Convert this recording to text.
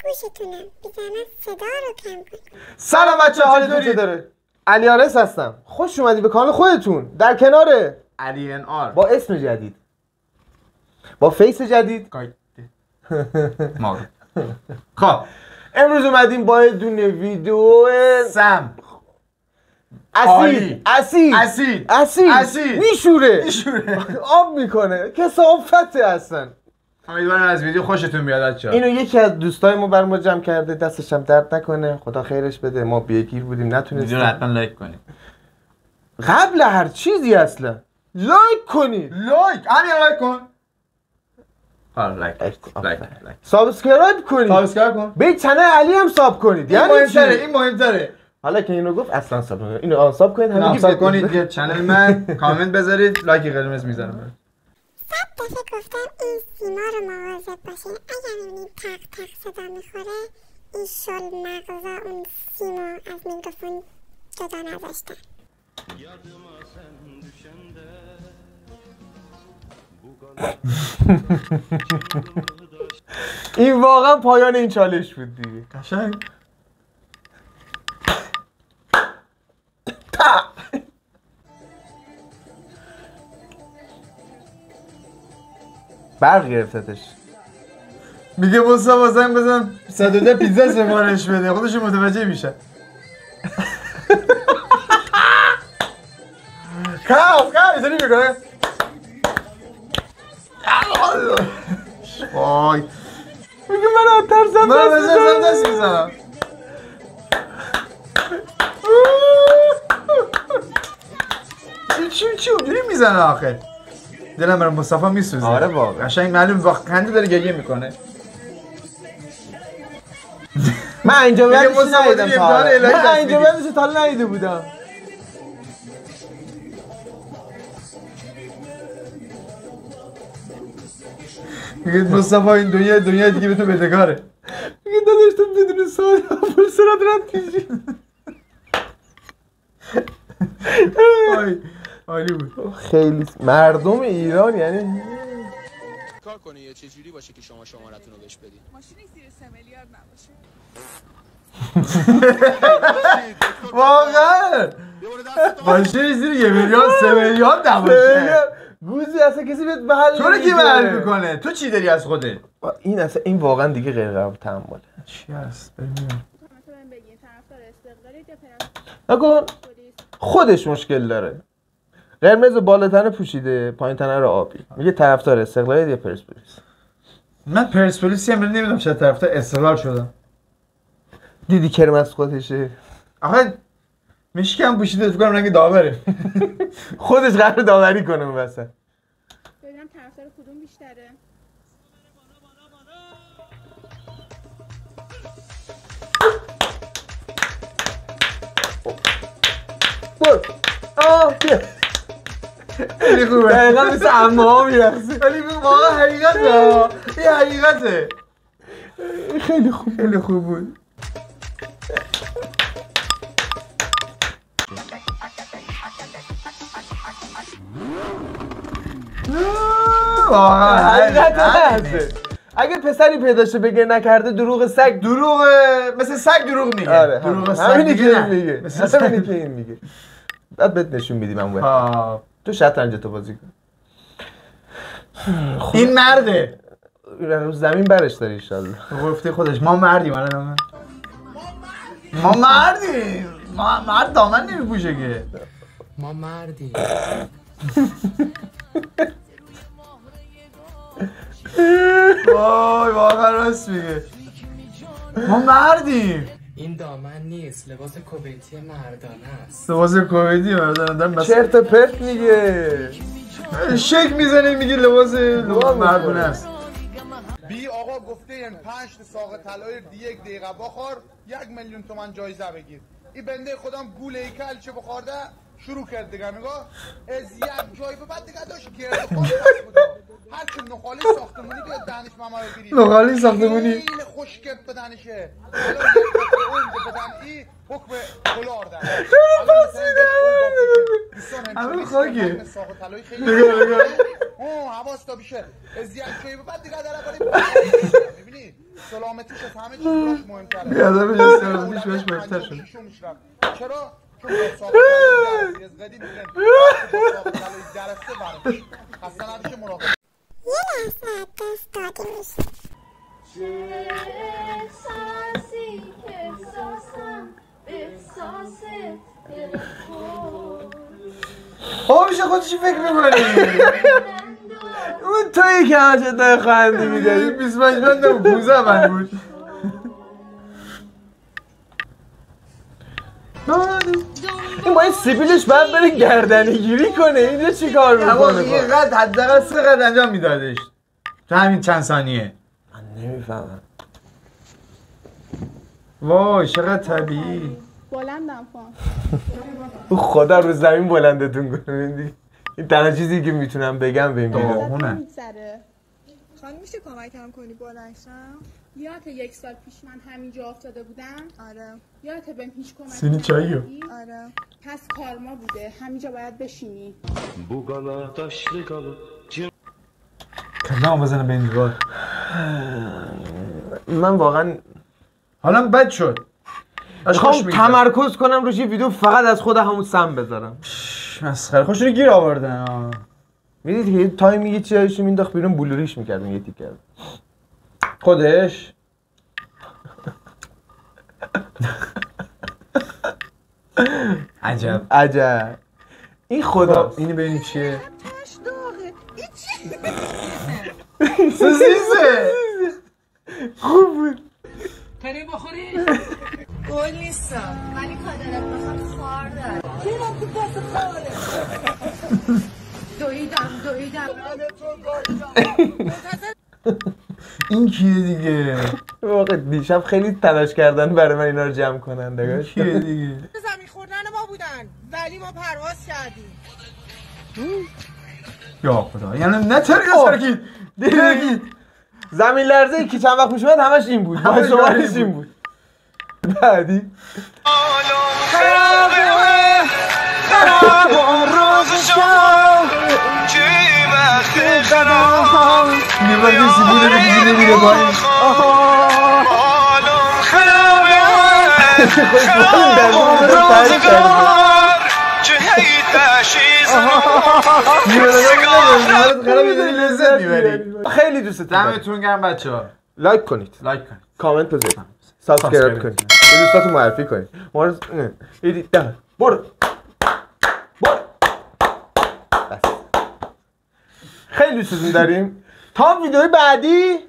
گوشتونم بیزنه صدا رو کم کن. سلام بچه، حالتون چطوره؟ علی آرس هستم. خوش اومدی به کانال خودتون در کنار علی ان آر با اسم جدید، با فیس جدید. خب امروز اومدیم با یه دونه ویدیو سم اسید میشوره آب میکنه، کثافته اصلا. امیدوارم از ویدیو خوشتون بیاد بچه‌ها. اینو یکی از دوستای ما بر ما جمع کرده، دستش هم درد نکنه، خدا خیرش بده. ما بیگیر بودیم نتونستیم. ویدیو رو حتما لایک کنید. قبل هر چیزی اصلا لایک کنید. همین لایک کن. لایک سابسکرایب کنید. سابسکرایب کن. به چنل علی هم ساب کنید. یعنی چی؟ این مهمتره. حالا که اینو گفت اصلا ساب کنید. اینو آن ساب کنید، همین ساب کنید. یه چنل من کامنت بذارید، لایک قرمز میذارم. 100 دفعه گفتم این سیما رو مواظب باشین. اگر میبینید تق تق صدا میخوره، این شل مغزا اون سیما از میکروفون جدا نذاشتن. این واقعا پایان این چالش بود دیگه. قشنگ. برق گرفتتش. میگه مصطفی زنگ بزن 110 پیتزا سفارش بده، خودش متوجه میشه. کاف اینطوری میکنه. وای میگه من آترزم دست میزنم. چی اونجوری میزنه آخه؟ دلم برای مصطفی میسوزه. آره واقعا قشنگ معلوم واقعا خنده داره گریه میکنه. من اینجا بعدش ندیدم تا حالا ندیده بودم. میگه مصطفی این دنیا دیگه به تو بدهکاره. میگه داداش تو بدون سوال اول سرات رد پیشی. عالی بود. خیلی مردم ایران یعنی کار کنه یه چه جوری باشه که شما شمارتون رو بهش بدید. ماشینی زیر 3 میلیارد نباشه. واقعا ماشینی زیر 1 میلیارد 3 میلیارد نباشه. گوزی اصلا کسی بهت به حل تو رو کی به حل میکنه؟ تو چی داری از خودت؟ این اصلا این واقعا دیگه غیر قابل تحمله. چی هست؟ ببینم. مثلا بگین طرفدار استقلالی یا نکن خودش مشکل داره. قرمز بالا تنه پوشیده، پایین تنه رو آبی. میگه طرفدار استقلالی یا پرسپولیس. من پرسپولیسی هم نمیدونم چرا طرفدار استقلال شدم. دیدی کرم از خودشه. آخه مشکی هم پوشیده، فکر کنم رنگ داوره. خودش قرار داوری کنه اون وسط. ببینم طرفدار کدوم بیشتره. بیا. خیلی خوبه. دقیقا مثل عمه ها میرخصه. ولی واقعا حقیقته. این حقیقته. خیلی خوب. خیلی خوب بود. واقعا حقیقته. اگه پسری پیدا شه بگه نکرده دروغ سگ، دروغ مثل سگ دروغ میگه. آره دروغ سگ همینی که این میگه. میگه. مثلا همینی که این میگه. بعد بهت نشون میدیم من تو شطرنج تو بازی کن. این مرده. رو زمین برش داری ان شاء الله. گفته خودش ما مردیم. الان ما مردیم. مرد دامن نمیپوشه که. ما مردیم. وای واقعا راست میگه. ما مردیم. این دامن نیست، لباس کویتی مردانه است. لباس کویتی مردانه. چرت و پرت میگه. شک میزنه میگه لباس مردانه است. بی آقا گفته این 5 ساق طلای 1 دقیقه بخور 1 میلیون تومان جایزه بگیر. این بنده خودم گول هیکل چه بخورده شروع کرد دیگه. نگاه از یک جای به بعد دیگه داشت گرد خواهد بوده. هر چون نخالی ساختمونی بیاد دهنش ماما رو بگیرید. نخالی ساختمونی خیلی خوشگل به دهنشه. الان یک اون به بدن ای حکم کلار ده. همه خاکی. ساق طلای خیلی نگاه حواس تا بیشه. از یک جای به بعد دیگه در باری میبینی سلامتیش از همه چیز براش مهمتره. بیادم بجای سلامتیش براش مهمتر شد. چرا؟ چون ساقه طلایی از قدیم میگن ساقه طلایی درسته برش خسته نبیشه مراقب. یه لحظه دست دادیمش. چه احساسی که احساسم احساس دل خود بابا میشه خودشی فکر میکنی اون تویی که همش ادای خواهندی میداری 25 من نبود 15 من بود این با این سیبیلش باید بره گردنی گیری کنه اینجا چی کار میکنه؟ این قد حداقل 3 قد انجام میدادش تو همین چند ثانیه. من نمیفهمم. وای چقدر طبیعی. بلندم کن. او خدا رو زمین بلندتون کنه. این تنها چیزی که میتونم بگم به این ویدیو. خانم میشه کمکم کنی بلندشم؟ یادت 1 سال پیش من همینجا افتاده بودم؟ آره. یادت بهم هیچ کمکی سینی چاییو؟ آره. پس کارما بوده. همینجا باید بشینی. کلام بزنه به این دیوار. من واقعا حالا بد شد. میخوام تمرکز کنم روش یه ویدیو فقط از خود همون سم بذارم. مسخره خوش رو گیر آوردن. میدید که یه تایمی یه چیزایشو مینداخت بیرون بلوریش میکرد یه تیکر. خودش عجب عجب. این خدا اینو ببینیم چیه. سوسیسه. خوب بود. تری بخوری؟ گل نیستم ولی کادرت بخوام خار داره چرا تو پس خاره دویدم این کیه دیگه؟ واقعا دیشب خیلی تلاش کردن برای من اینا رو جمع کنن نگاش. کیه دیگه؟ زمین خوردن ما بودن ولی ما پرواز کردیم. یا خدا یعنی نه ترکی دیگه زمین لرزه که چند وقت میشومد همش این بود. با شمارش این بود. بعدی خراب اون روز شام چی وقت خراب نیمه دیسی بوده بگیزی نمیره باید حالم خرابه خراب روزگار چه هی تشیزم لذت میبرید. خیلی دوست دارم. دمتون گرم بچه‌ها. لایک کنید، کامنت بذارید، سابسکرایب کنید، به دوستاتون معرفی کنید. ما رو برو خیلی دوستتون داریم. تا ویدیوی بعدی